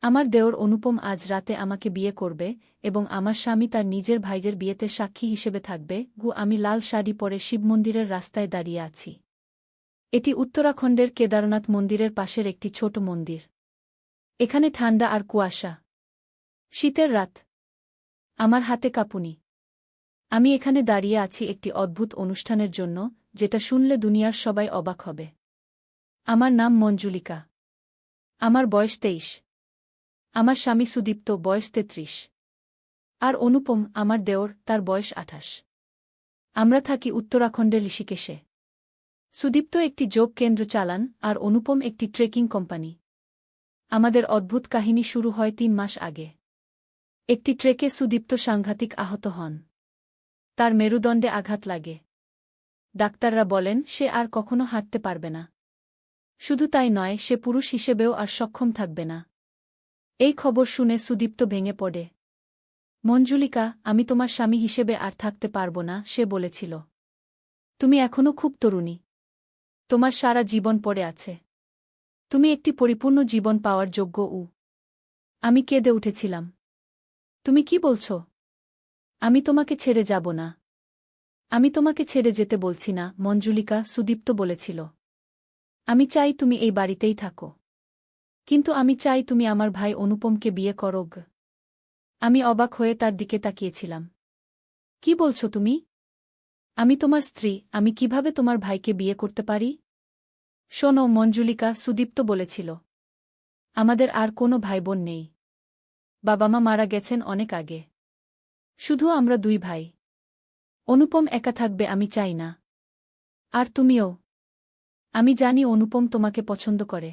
আমার দেওর অনুপম আজ রাতে আমাকে বিয়ে করবে এবং আমার স্বামী তার নিজের ভাইদের বিয়েতে সাক্ষী হিসেবে থাকবে। আমি লাল শাড়ি পরে শিব মন্দিরের রাস্তায় দাঁড়িয়ে আছি। এটি উত্তরাখণ্ডের কেদারনাথ মন্দিরের পাশের একটি ছোট মন্দির। এখানে ঠান্ডা আর কুয়াশা। শীতের রাত। আমার হাতে কাঁপুনি। আমি এখানে দাঁড়িয়ে আছি একটি অদ্ভুত অনুষ্ঠানের জন্য, যেটা শুনলে দুনিয়ার সবাই অবাক হবে। আমার নাম মঞ্জুলিকা। আমার বয়স 23। আমার স্বামী সুদীপ্ত, বয়স 33। আর অনুপম, আমার দেওর, তার বয়স 28। আমরা থাকি উত্তরাখণ্ডের ঋষিকেশে। সুদীপ্ত একটি যোগ কেন্দ্র চালান আর অনুপম একটি ট্রেকিং কোম্পানি। আমাদের অদ্ভুত কাহিনী শুরু হয় 3 মাস আগে। একটি ট্রেকে সুদীপ্ত সাংঘাতিক আহত হন। তার মেরুদণ্ডে আঘাত লাগে। ডাক্তাররা বলেন সে আর কখনো হাঁটতে পারবে না। শুধু তাই নয়, সে পুরুষ হিসেবেও আর সক্ষম থাকবে না। এই খবর শুনে সুদীপ্ত ভেঙে পড়ে। মঞ্জুলিকা, আমি তোমার স্বামী হিসেবে আর থাকতে পারব না, সে বলেছিল। তুমি এখনও খুব তরুণী। তোমার সারা জীবন পড়ে আছে। তুমি একটি পরিপূর্ণ জীবন পাওয়ার যোগ্য। আমি কেঁদে উঠেছিলাম। তুমি কি বলছ? আমি তোমাকে ছেড়ে যাব না। আমি তোমাকে ছেড়ে যেতে বলছি না মঞ্জুলিকা, সুদীপ্ত বলেছিল। আমি চাই তুমি এই বাড়িতেই থাকো। কিন্তু আমি চাই তুমি আমার ভাই অনুপমকে বিয়ে করো। আমি অবাক হয়ে তার দিকে তাকিয়েছিলাম। কি বলছ তুমি? আমি তোমার স্ত্রী, আমি কিভাবে তোমার ভাইকে বিয়ে করতে পারি? শোনো মঞ্জুলিকা, সুদীপ্ত বলেছিল। আমাদের আর কোনো ভাইবোন নেই। বাবা মা মারা গেছেন অনেক আগে। শুধু আমরা 2 ভাই। অনুপম একা থাকবে আমি চাই না। আর তুমিও। আমি জানি অনুপম তোমাকে পছন্দ করে।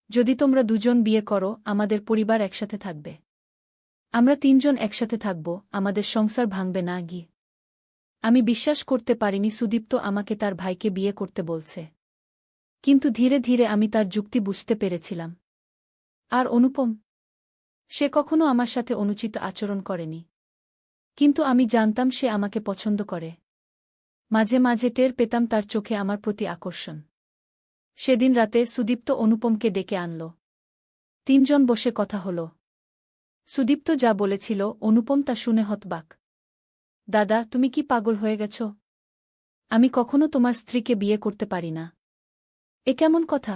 যদি তোমরা দুজন বিয়ে করো, আমাদের পরিবার একসাথে থাকবে। আমরা 3 জন একসাথে থাকব, আমাদের সংসার ভাঙবে না। আমি বিশ্বাস করতে পারিনি সুদীপ্ত আমাকে তার ভাইকে বিয়ে করতে বলছে। কিন্তু ধীরে ধীরে আমি তার যুক্তি বুঝতে পেরেছিলাম। আর অনুপম? সে কখনো আমার সাথে অনুচিত আচরণ করেনি। কিন্তু আমি জানতাম সে আমাকে পছন্দ করে। মাঝে মাঝে টের পেতাম তার চোখে আমার প্রতি আকর্ষণ। সেদিন রাতে সুদীপ্ত অনুপমকে ডেকে আনল। 3 জন বসে কথা হল। সুদীপ্ত যা বলেছিল অনুপম তা শুনে হতবাক। দাদা, তুমি কি পাগল হয়ে গেছ? আমি কখনো তোমার স্ত্রীকে বিয়ে করতে পারি না। এ কেমন কথা?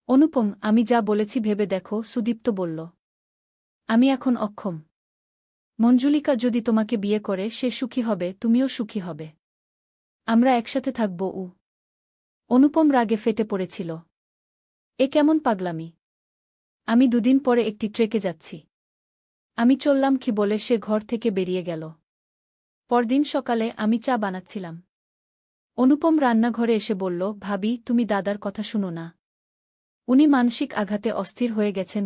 অনুপম, আমি যা বলেছি ভেবে দেখো, সুদীপ্ত বলল। আমি এখন অক্ষম। মঞ্জুলিকা যদি তোমাকে বিয়ে করে, সে সুখী হবে, তুমিও সুখী হবে। আমরা একসাথে থাকব। অনুপম রাগে ফেটে পড়েছিল। এ কেমন পাগলামি? আমি 2 দিন পরে একটি ট্রেকে যাচ্ছি। আমি চললাম কি বলে সে ঘর থেকে বেরিয়ে গেল। পরদিন সকালে আমি চা বানাচ্ছিলাম। অনুপম রান্নাঘরে এসে বলল, ভাবি, তুমি দাদার কথা শুনো না। উনি মানসিক আঘাতে অস্থির হয়ে গেছেন।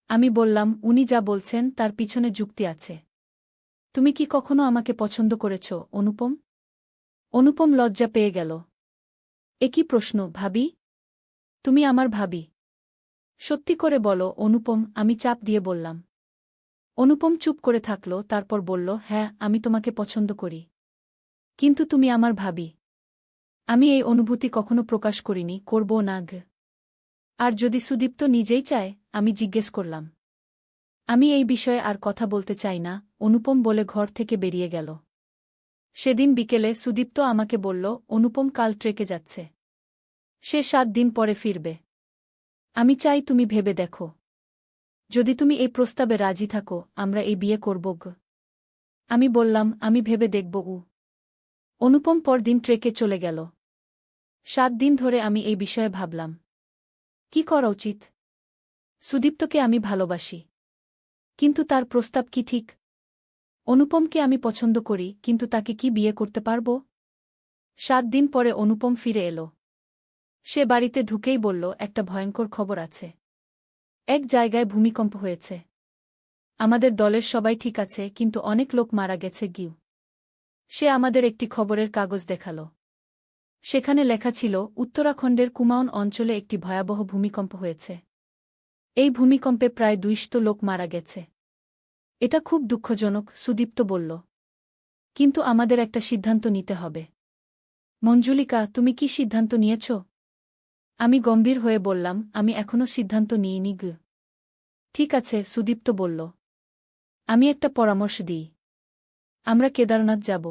আমি বললাম, উনি যা বলছেন তার পিছনে যুক্তি আছে। তুমি কি কখনো আমাকে পছন্দ করেছ অনুপম? অনুপম লজ্জা পেয়ে গেল। এ কি প্রশ্ন ভাবি? তুমি আমার ভাবি। সত্যি করে বলো অনুপম, আমি চাপ দিয়ে বললাম। অনুপম চুপ করে থাকল, তারপর বলল, হ্যাঁ, আমি তোমাকে পছন্দ করি। কিন্তু তুমি আমার ভাবি। আমি এই অনুভূতি কখনো প্রকাশ করিনি, করবও না। আর যদি সুদীপ্ত নিজেই চায়? আমি জিজ্ঞেস করলাম। আমি এই বিষয়ে আর কথা বলতে চাই না, অনুপম বলে ঘর থেকে বেরিয়ে গেল। সেদিন বিকেলে সুদীপ্ত আমাকে বলল, অনুপম কাল ট্রেকে যাচ্ছে। সে 7 দিন পরে ফিরবে। আমি চাই তুমি ভেবে দেখো। যদি তুমি এই প্রস্তাবে রাজি থাকো, আমরা এই বিয়ে করব। আমি বললাম, আমি ভেবে দেখব। অনুপম পরদিন ট্রেকে চলে গেল। 7 দিন ধরে আমি এই বিষয়ে ভাবলাম। কি করা উচিত? সুদীপ্তকে আমি ভালোবাসি। কিন্তু তার প্রস্তাব কি ঠিক? অনুপমকে আমি পছন্দ করি, কিন্তু তাকে কি বিয়ে করতে পারব? 7 দিন পরে অনুপম ফিরে এলো। সে বাড়িতে ঢুকেই বলল, একটা ভয়ঙ্কর খবর আছে। এক জায়গায় ভূমিকম্প হয়েছে। আমাদের দলের সবাই ঠিক আছে, কিন্তু অনেক লোক মারা গেছে। সে আমাদের একটি খবরের কাগজ দেখাল। সেখানে লেখা ছিল, উত্তরাখণ্ডের কুমাউন অঞ্চলে একটি ভয়াবহ ভূমিকম্প হয়েছে। এই ভূমিকম্পে প্রায় 200 লোক মারা গেছে। এটা খুব দুঃখজনক, সুদীপ্ত বলল। কিন্তু আমাদের একটা সিদ্ধান্ত নিতে হবে। মঞ্জুলিকা, তুমি কি সিদ্ধান্ত নিয়েছ? আমি গম্ভীর হয়ে বললাম, আমি এখনো সিদ্ধান্ত নিইনি। ঠিক আছে, সুদীপ্ত বলল। আমি একটা পরামর্শ দিই। আমরা কেদারনাথ যাব।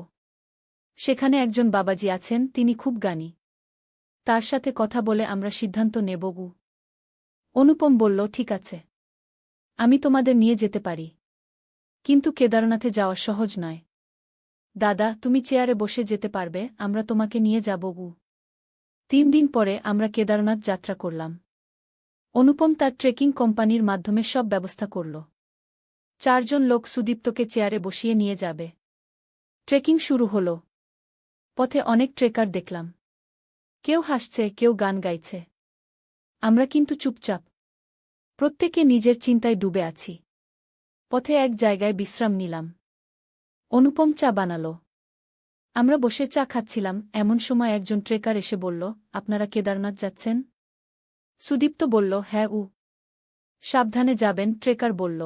সেখানে একজন বাবাজি আছেন, তিনি খুব জ্ঞানী। তার সাথে কথা বলে আমরা সিদ্ধান্ত নেব গু। অনুপম বলল, ঠিক আছে। আমি তোমাদের নিয়ে যেতে পারি। কিন্তু কেদারনাথে যাওয়া সহজ নয়। দাদা, তুমি চেয়ারে বসে যেতে পারবে, আমরা তোমাকে নিয়ে যাব গু। 3 দিন পরে আমরা কেদারনাথ যাত্রা করলাম। অনুপম তার ট্রেকিং কোম্পানির মাধ্যমে সব ব্যবস্থা করল। 4 জন লোক সুদীপ্তকে চেয়ারে বসিয়ে নিয়ে যাবে। ট্রেকিং শুরু হল। পথে অনেক ট্রেকার দেখলাম। কেউ হাসছে, কেউ গান গাইছে। আমরা কিন্তু চুপচাপ। প্রত্যেকে নিজের চিন্তায় ডুবে আছি। পথে এক জায়গায় বিশ্রাম নিলাম। অনুপম চা বানাল। আমরা বসে চা খাচ্ছিলাম, এমন সময় একজন ট্রেকার এসে বলল, আপনারা কেদারনাথ যাচ্ছেন? সুদীপ্ত বলল, হ্যাঁ। সাবধানে যাবেন, ট্রেকার বলল।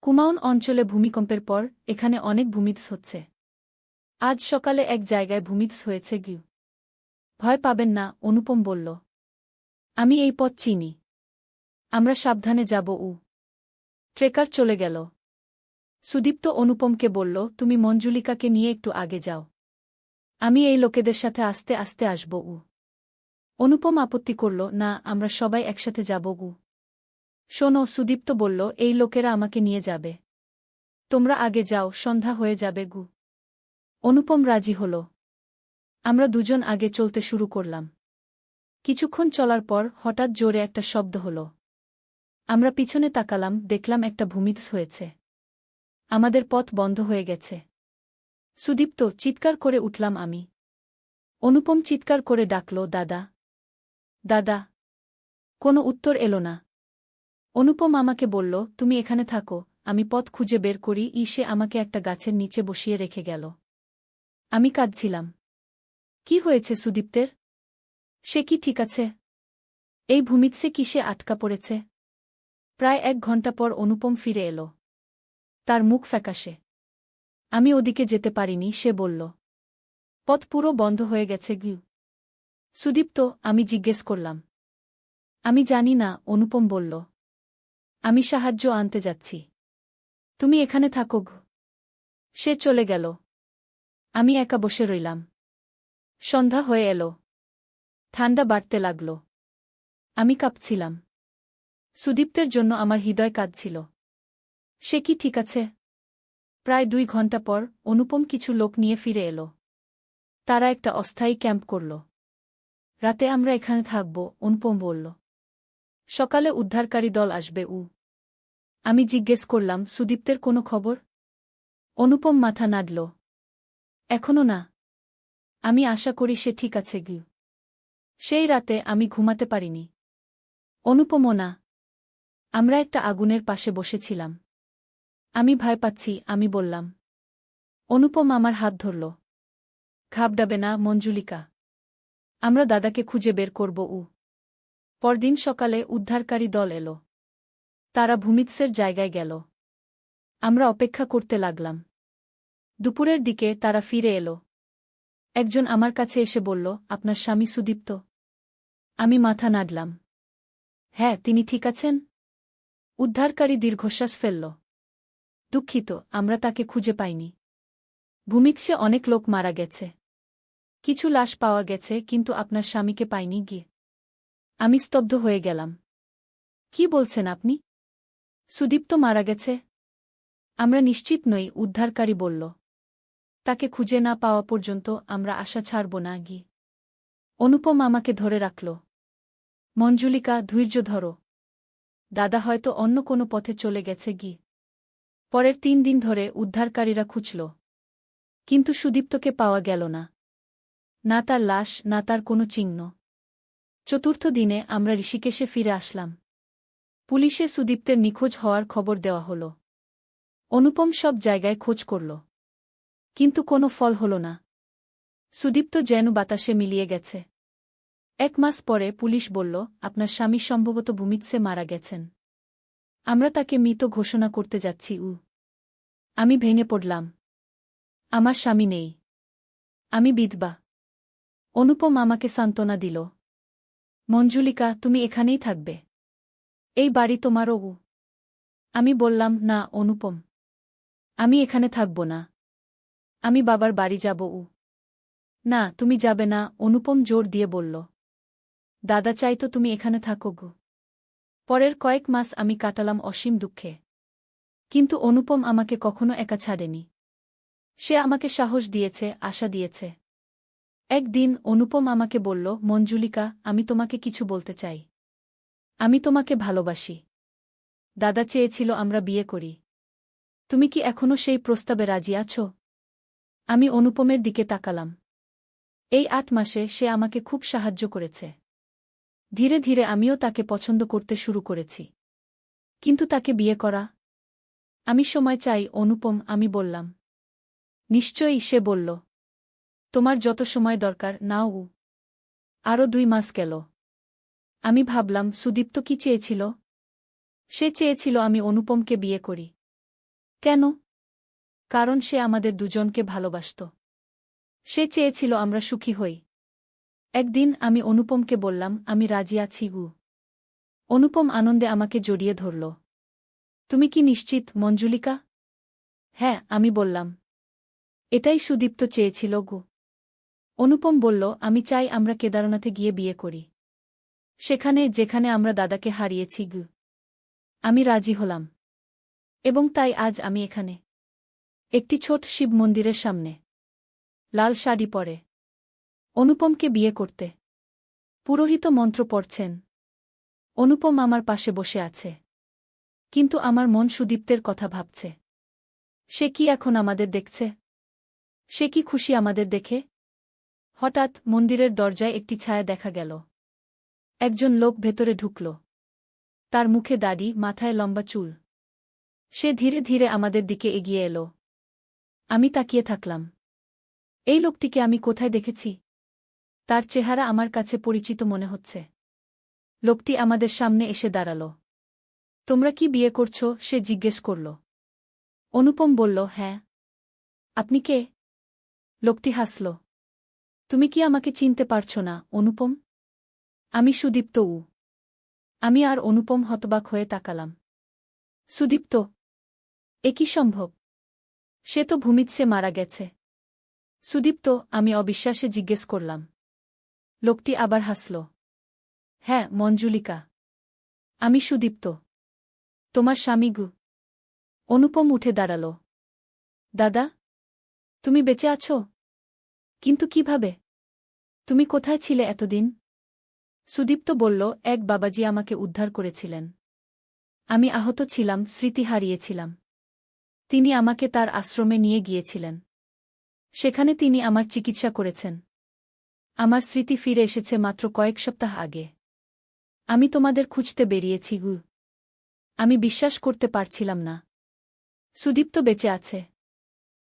কুমাউন অঞ্চলে ভূমিকম্পের পর এখানে অনেক ভূমিধস হচ্ছে। আজ সকালে এক জায়গায় ভূমিধস হয়েছে গিউ। ভয় পাবেন না, অনুপম বলল। আমি এই পথ চিনি। আমরা সাবধানে যাব। ট্রেকার চলে গেল। সুদীপ্ত অনুপমকে বলল, তুমি মঞ্জুলিকাকে নিয়ে একটু আগে যাও। আমি এই লোকেদের সাথে আস্তে আস্তে আসব। অনুপম আপত্তি করল, না, আমরা সবাই একসাথে যাব গু। শোনো, সুদীপ্ত বলল, এই লোকেরা আমাকে নিয়ে যাবে। তোমরা আগে যাও, সন্ধ্যা হয়ে যাবে গু। অনুপম রাজি হল। আমরা দুজন আগে চলতে শুরু করলাম। কিছুক্ষণ চলার পর হঠাৎ জোরে একটা শব্দ হল। আমরা পিছনে তাকালাম, দেখলাম একটা ভূমিধস হয়েছে। আমাদের পথ বন্ধ হয়ে গেছে। সুদীপ্ত, চিৎকার করে উঠলাম আমি। অনুপম চিৎকার করে ডাকল, দাদা, দাদা। কোনো উত্তর এলো না। অনুপম আমাকে বলল, তুমি এখানে থাকো, আমি পথ খুঁজে বের করি। সে আমাকে একটা গাছের নিচে বসিয়ে রেখে গেল। আমি কাঁদছিলাম। কি হয়েছে সুদীপ্তের? সে কি ঠিক আছে? এই ভূমিধসে কি সে আটকা পড়েছে? প্রায় 1 ঘণ্টা পর অনুপম ফিরে এলো। তার মুখ ফ্যাকাশে। আমি ওদিকে যেতে পারিনি, সে বলল। পথ পুরো বন্ধ হয়ে গেছে গিউ। সুদীপ্ত, আমি জিজ্ঞেস করলাম। আমি জানি না, অনুপম বলল। আমি সাহায্য আনতে যাচ্ছি। তুমি এখানে থাকো গু। সে চলে গেল। আমি একা বসে রইলাম। সন্ধ্যা হয়ে এলো। ঠান্ডা বাড়তে লাগল। আমি কাঁপছিলাম। সুদীপ্তের জন্য আমার হৃদয় কাঁদছিল। সে কি ঠিক আছে? প্রায় 2 ঘণ্টা পর অনুপম কিছু লোক নিয়ে ফিরে এলো। তারা একটা অস্থায়ী ক্যাম্প করল। রাতে আমরা এখানে থাকব, অনুপম বলল। সকালে উদ্ধারকারী দল আসবে। আমি জিজ্ঞেস করলাম, সুদীপ্তের কোনো খবর? অনুপম মাথা নাড়ল। এখনো না। আমি আশা করি সে ঠিক আছে গিউ। সেই রাতে আমি ঘুমাতে পারিনি। অনুপমও না। আমরা একটা আগুনের পাশে বসেছিলাম। আমি ভয় পাচ্ছি, আমি বললাম। অনুপম আমার হাত ধরল। ঘাবড়াবে না, মঞ্জুলিকা। আমরা দাদাকে খুঁজে বের করব। পরদিন সকালে উদ্ধারকারী দল এলো। তারা ভূমিধসের জায়গায় গেল। আমরা অপেক্ষা করতে লাগলাম। দুপুরের দিকে তারা ফিরে এলো। একজন আমার কাছে এসে বলল, আপনার স্বামী সুদীপ্ত? আমি মাথা নাড়লাম। হ্যাঁ, তিনি ঠিক আছেন। উদ্ধারকারী দীর্ঘশ্বাস ফেলল। দুঃখিত, আমরা তাকে খুঁজে পাইনি। ভূমিধসে অনেক লোক মারা গেছে। কিছু লাশ পাওয়া গেছে, কিন্তু আপনার স্বামীকে পাইনি গিয়ে। আমি স্তব্ধ হয়ে গেলাম। কি বলছেন আপনি? সুদীপ্ত মারা গেছে? আমরা নিশ্চিত নই, উদ্ধারকারী বলল। তাকে খুঁজে না পাওয়া পর্যন্ত আমরা আশা ছাড়ব না গি। অনুপম আমাকে ধরে রাখল। মঞ্জুলিকা, ধৈর্য ধরো। দাদা হয়তো অন্য কোনো পথে চলে গেছে গি। পরের 3 দিন ধরে উদ্ধারকারীরা খুঁজল। কিন্তু সুদীপ্তকে পাওয়া গেল না। না তার লাশ, না তার কোনো চিহ্ন। চতুর্থ দিনে আমরা ঋষিকেশে ফিরে আসলাম। পুলিশে সুদীপ্তের নিখোঁজ হওয়ার খবর দেওয়া হল। অনুপম সব জায়গায় খোঁজ করল। কিন্তু কোনো ফল হল না। সুদীপ্ত যেন বাতাসে মিলিয়ে গেছে। 1 মাস পরে পুলিশ বলল, আপনার স্বামী সম্ভবত ভূমিধসে মারা গেছেন। আমরা তাকে মৃত ঘোষণা করতে যাচ্ছি। আমি ভেঙে পড়লাম। আমার স্বামী নেই। আমি বিধবা। অনুপম আমাকে সান্ত্বনা দিল। মঞ্জুলিকা, তুমি এখানেই থাকবে। এই বাড়ি তোমারও। আমি বললাম, না অনুপম, আমি এখানে থাকব না। আমি বাবার বাড়ি যাব। না, তুমি যাবে না, অনুপম জোর দিয়ে বলল। দাদা চাইতো তুমি এখানে থাকো গো। পরের কয়েক মাস আমি কাটালাম অসীম দুঃখে। কিন্তু অনুপম আমাকে কখনো একা ছাড়েনি। সে আমাকে সাহস দিয়েছে, আশা দিয়েছে। একদিন অনুপম আমাকে বলল, মঞ্জুলিকা, আমি তোমাকে কিছু বলতে চাই। আমি তোমাকে ভালোবাসি। দাদা চেয়েছিল আমরা বিয়ে করি। তুমি কি এখনো সেই প্রস্তাবে রাজি আছো? আমি অনুপমের দিকে তাকালাম। এই ৮ মাসে সে আমাকে খুব সাহায্য করেছে। ধীরে ধীরে আমিও তাকে পছন্দ করতে শুরু করেছি। কিন্তু তাকে বিয়ে করা? আমি সময় চাই অনুপম, আমি বললাম। নিশ্চয়ই, সে বলল। তোমার যত সময় দরকার নাও। আরও ২ মাস গেল। আমি ভাবলাম, সুদীপ্ত কি চেয়েছিল? সে চেয়েছিল আমি অনুপমকে বিয়ে করি। কেন? কারণ সে আমাদের দুজনকে ভালোবাসত। সে চেয়েছিল আমরা সুখী হই। একদিন আমি অনুপমকে বললাম, আমি রাজি আছি গু। অনুপম আনন্দে আমাকে জড়িয়ে ধরল। তুমি কি নিশ্চিত, মঞ্জুলিকা? হ্যাঁ, আমি বললাম। এটাই সুদীপ্ত চেয়েছিল গু। অনুপম বলল, আমি চাই আমরা কেদারনাথে গিয়ে বিয়ে করি। সেখানে, যেখানে আমরা দাদাকে হারিয়েছি গু। আমি রাজি হলাম। এবং তাই আজ আমি এখানে। একটি ছোট শিব মন্দিরের সামনে। লাল শাড়ি পরে। অনুপমকে বিয়ে করতে। পুরোহিত মন্ত্র পড়ছেন। অনুপম আমার পাশে বসে আছে। কিন্তু আমার মন সুদীপ্তের কথা ভাবছে। সে কি এখন আমাদের দেখছে? সে কি খুশি আমাদের দেখে? হঠাৎ মন্দিরের দরজায় একটি ছায়া দেখা গেল। একজন লোক ভেতরে ঢুকল। তার মুখে দাড়ি, মাথায় লম্বা চুল। সে ধীরে ধীরে আমাদের দিকে এগিয়ে এলো। আমি তাকিয়ে থাকলাম। এই লোকটিকে আমি কোথায় দেখেছি? তার চেহারা আমার কাছে পরিচিত মনে হচ্ছে। লোকটি আমাদের সামনে এসে দাঁড়াল। তোমরা কি বিয়ে করছো? সে জিজ্ঞেস করল। অনুপম বলল, হ্যাঁ। আপনি কে? লোকটি হাসল। তুমি কি আমাকে চিনতে পারছ না, অনুপম? আমি সুদীপ্ত। আমি আর অনুপম হতবাক হয়ে তাকালাম। সুদীপ্ত? এ কি সম্ভব? সে তো ভূমিৎসে মারা গেছে। সুদীপ্ত? আমি অবিশ্বাসে জিজ্ঞেস করলাম। লোকটি আবার হাসল। হ্যাঁ, মঞ্জুলিকা। আমি সুদীপ্ত। তোমার স্বামী গু। অনুপম উঠে দাঁড়াল। দাদা? তুমি বেঁচে আছো? কিন্তু কিভাবে? তুমি কোথায় ছিলে এতদিন? সুদীপ্ত বলল, এক বাবাজি আমাকে উদ্ধার করেছিলেন। আমি আহত ছিলাম, স্মৃতি হারিয়েছিলাম। তিনি আমাকে তার আশ্রমে নিয়ে গিয়েছিলেন। সেখানে তিনি আমার চিকিৎসা করেছেন। আমার স্মৃতি ফিরে এসেছে মাত্র কয়েক সপ্তাহ আগে। আমি তোমাদের খুঁজতে বেরিয়েছি গু। আমি বিশ্বাস করতে পারছিলাম না। সুদীপ্ত বেঁচে আছে।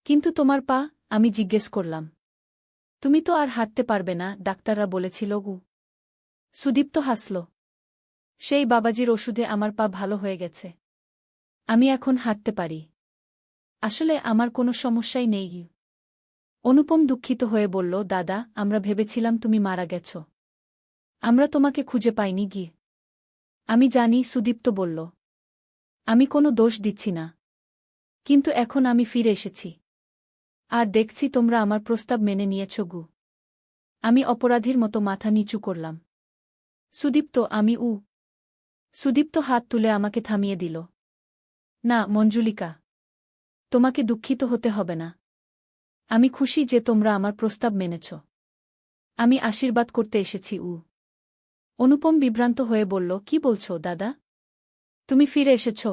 কিন্তু তোমার পা? আমি জিজ্ঞেস করলাম। তুমি তো আর হাঁটতে পারবে না, ডাক্তাররা বলেছিল গু। সুদীপ্ত হাসল। সেই বাবাজির ওষুধে আমার পা ভালো হয়ে গেছে। আমি এখন হাঁটতে পারি। আসলে আমার কোনো সমস্যাই নেই। অনুপম দুঃখিত হয়ে বলল, দাদা, আমরা ভেবেছিলাম তুমি মারা গেছ। আমরা তোমাকে খুঁজে পাইনি গি। আমি জানি, সুদীপ্ত বলল। আমি কোনো দোষ দিচ্ছি না। কিন্তু এখন আমি ফিরে এসেছি। আর দেখছি তোমরা আমার প্রস্তাব মেনে নিয়েছ গু। আমি অপরাধীর মতো মাথা নিচু করলাম। সুদীপ্ত, আমি সুদীপ্ত হাত তুলে আমাকে থামিয়ে দিল। না, মঞ্জুলিকা। তোমাকে দুঃখিত হতে হবে না। আমি খুশি যে তোমরা আমার প্রস্তাব মেনেছ। আমি আশীর্বাদ করতে এসেছি। অনুপম বিভ্রান্ত হয়ে বলল, কি বলছো দাদা? তুমি ফিরে এসেছ?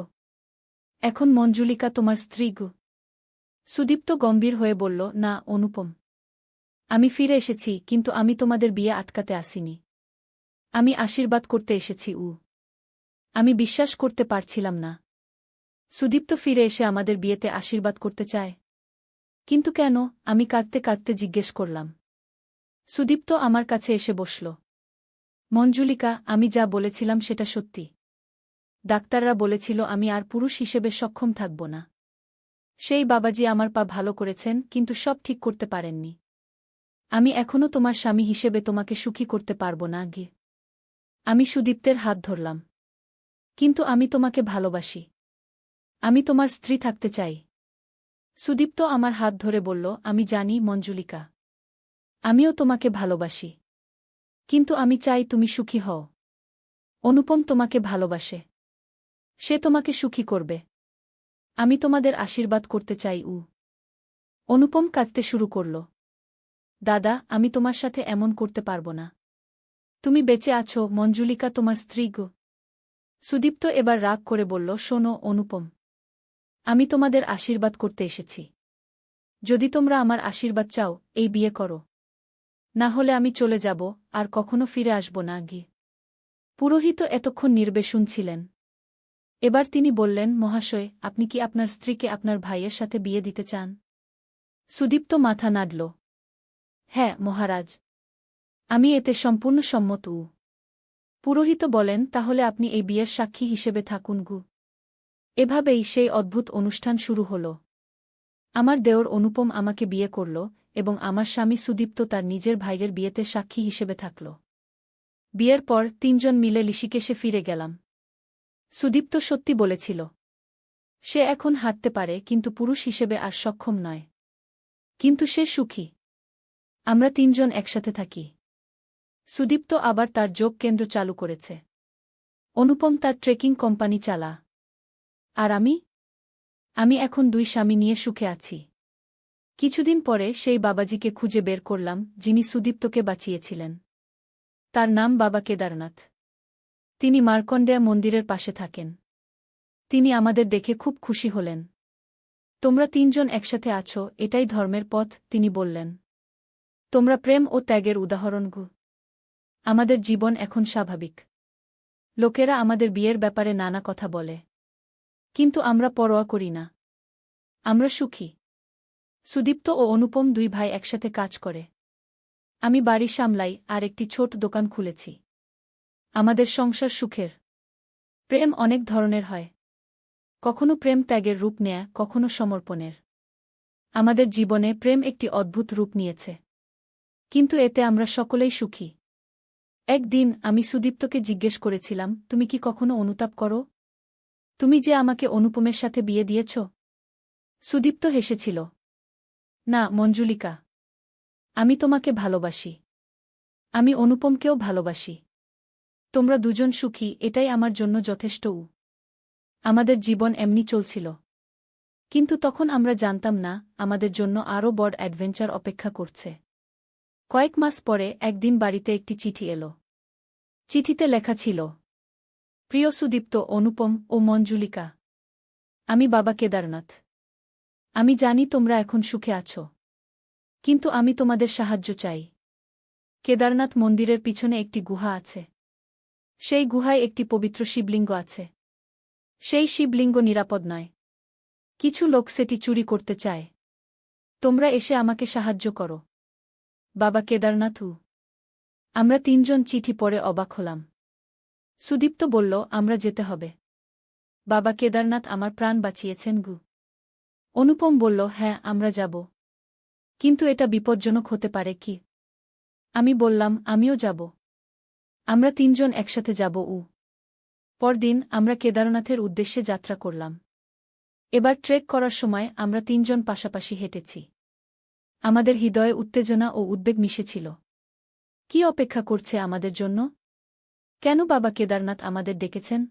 এখন মঞ্জুলিকা তোমার স্ত্রী গু। সুদীপ্ত গম্ভীর হয়ে বলল, না অনুপম। আমি ফিরে এসেছি, কিন্তু আমি তোমাদের বিয়ে আটকাতে আসিনি। আমি আশীর্বাদ করতে এসেছি। আমি বিশ্বাস করতে পারছিলাম না। সুদীপ্ত ফিরে এসে আমাদের বিয়েতে আশীর্বাদ করতে চায়। কিন্তু কেন? আমি কাঁদতে কাঁদতে জিজ্ঞেস করলাম। সুদীপ্ত আমার কাছে এসে বসল। মঞ্জুলিকা, আমি যা বলেছিলাম সেটা সত্যি। ডাক্তাররা বলেছিল আমি আর পুরুষ হিসেবে সক্ষম থাকব না। সেই বাবাজি আমার পা ভালো করেছেন, কিন্তু সব ঠিক করতে পারেননি। আমি এখনও তোমার স্বামী হিসেবে তোমাকে সুখী করতে পারব না গে। আমি সুদীপ্তের হাত ধরলাম। কিন্তু আমি তোমাকে ভালোবাসি। আমি তোমার স্ত্রী থাকতে চাই। সুদীপ্ত আমার হাত ধরে বলল, আমি জানি মঞ্জুলিকা। আমিও তোমাকে ভালোবাসি। কিন্তু আমি চাই তুমি সুখী হও। অনুপম তোমাকে ভালোবাসে। সে তোমাকে সুখী করবে। আমি তোমাদের আশীর্বাদ করতে চাই। অনুপম কাঁদতে শুরু করল। দাদা, আমি তোমার সাথে এমন করতে পারব না। তুমি বেঁচে আছো, মঞ্জুলিকা তোমার স্ত্রী গো। সুদীপ্ত এবার রাগ করে বলল, শোনো অনুপম, আমি তোমাদের আশীর্বাদ করতে এসেছি। যদি তোমরা আমার আশীর্বাদ চাও, এই বিয়ে করো। না হলে আমি চলে যাব, আর কখনো ফিরে আসব না। পুরোহিত এতক্ষণ নির্বেশুন ছিলেন। এবার তিনি বললেন, মহাশয়, আপনি কি আপনার স্ত্রীকে আপনার ভাইয়ের সাথে বিয়ে দিতে চান? সুদীপ্ত মাথা নাড়ল। হ্যাঁ মহারাজ, আমি এতে সম্পূর্ণ সম্মত। পুরোহিত বলেন, তাহলে আপনি এই বিয়ের সাক্ষী হিসেবে থাকুন। এভাবেই সেই অদ্ভুত অনুষ্ঠান শুরু হল। আমার দেওর অনুপম আমাকে বিয়ে করল, এবং আমার স্বামী সুদীপ্ত তার নিজের ভাইয়ের বিয়েতে সাক্ষী হিসেবে থাকল। বিয়ের পর 3 জন মিলে ঋষিকেশে ফিরে গেলাম। সুদীপ্ত সত্যি বলেছিল। সে এখন হাঁটতে পারে, কিন্তু পুরুষ হিসেবে আর সক্ষম নয়। কিন্তু সে সুখী। আমরা 3 জন একসাথে থাকি। সুদীপ্ত আবার তার যোগ কেন্দ্র চালু করেছে। অনুপম তার ট্রেকিং কোম্পানি চালা। আর আমি এখন 2 স্বামী নিয়ে সুখে আছি। কিছুদিন পরে সেই বাবাজিকে খুঁজে বের করলাম, যিনি সুদীপ্তকে বাঁচিয়েছিলেন। তার নাম বাবা কেদারনাথ। তিনি মার্কণ্ডেয়া মন্দিরের পাশে থাকেন। তিনি আমাদের দেখে খুব খুশি হলেন। তোমরা 3 জন একসাথে আছো, এটাই ধর্মের পথ, তিনি বললেন। তোমরা প্রেম ও ত্যাগের উদাহরণ। আমাদের জীবন এখন স্বাভাবিক। লোকেরা আমাদের বিয়ের ব্যাপারে নানা কথা বলে, কিন্তু আমরা পরোয়া করি না। আমরা সুখী। সুদীপ্ত ও অনুপম 2 ভাই একসাথে কাজ করে। আমি বাড়ি সামলাই, আর একটি ছোট দোকান খুলেছি। আমাদের সংসার সুখের। প্রেম অনেক ধরনের হয়। কখনো প্রেম ত্যাগের রূপ নেয়, কখনো সমর্পণের। আমাদের জীবনে প্রেম একটি অদ্ভুত রূপ নিয়েছে। কিন্তু এতে আমরা সকলেই সুখী। একদিন আমি সুদীপ্তকে জিজ্ঞেস করেছিলাম, তুমি কি কখনো অনুতাপ করো? তুমি যে আমাকে অনুপমের সাথে বিয়ে দিয়েছ? সুদীপ্ত হেসেছিল। না মঞ্জুলিকা, আমি তোমাকে ভালোবাসি। আমি অনুপমকেও ভালোবাসি। তোমরা 2 জন সুখী, এটাই আমার জন্য যথেষ্ট। আমাদের জীবন এমনি চলছিল। কিন্তু তখন আমরা জানতাম না, আমাদের জন্য আরও বড় অ্যাডভেঞ্চার অপেক্ষা করছে। কয়েক মাস পরে একদিন বাড়িতে একটি চিঠি এলো। চিঠিতে লেখা ছিল, প্রিয় সুদীপ্ত, অনুপম ও মঞ্জুলিকা, আমি বাবা কেদারনাথ। আমি জানি তোমরা এখন সুখে আছো। কিন্তু আমি তোমাদের সাহায্য চাই। কেদারনাথ মন্দিরের পিছনে একটি গুহা আছে। সেই গুহায় একটি পবিত্র শিবলিঙ্গ আছে। সেই শিবলিঙ্গ নিরাপদ নয়। কিছু লোক সেটি চুরি করতে চায়। তোমরা এসে আমাকে সাহায্য করো। বাবা কেদারনাথ। আমরা 3 জন চিঠি পড়ে অবাক হলাম। সুদীপ্ত বলল, আমরা যেতে হবে। বাবা কেদারনাথ আমার প্রাণ বাঁচিয়েছেন। অনুপম বলল, হ্যাঁ আমরা যাব। কিন্তু এটা বিপজ্জনক হতে পারে কি? আমি বললাম, আমিও যাব। আমরা 3 জন একসাথে যাব। পরদিন আমরা কেদারনাথের উদ্দেশ্যে যাত্রা করলাম। এবার ট্রেক করার সময় আমরা 3 জন পাশাপাশি হেঁটেছি। আমাদের হৃদয়ে উত্তেজনা ও উদ্বেগ মিশেছিল। কি অপেক্ষা করছে আমাদের জন্য? কেন বাবা কেদারনাথ আমাদের ডেকেছেন?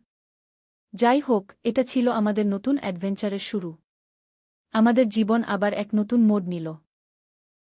যাই হোক, এটা ছিল আমাদের নতুন অ্যাডভেঞ্চারের শুরু। আমাদের জীবন আবার এক নতুন মোড় নিল।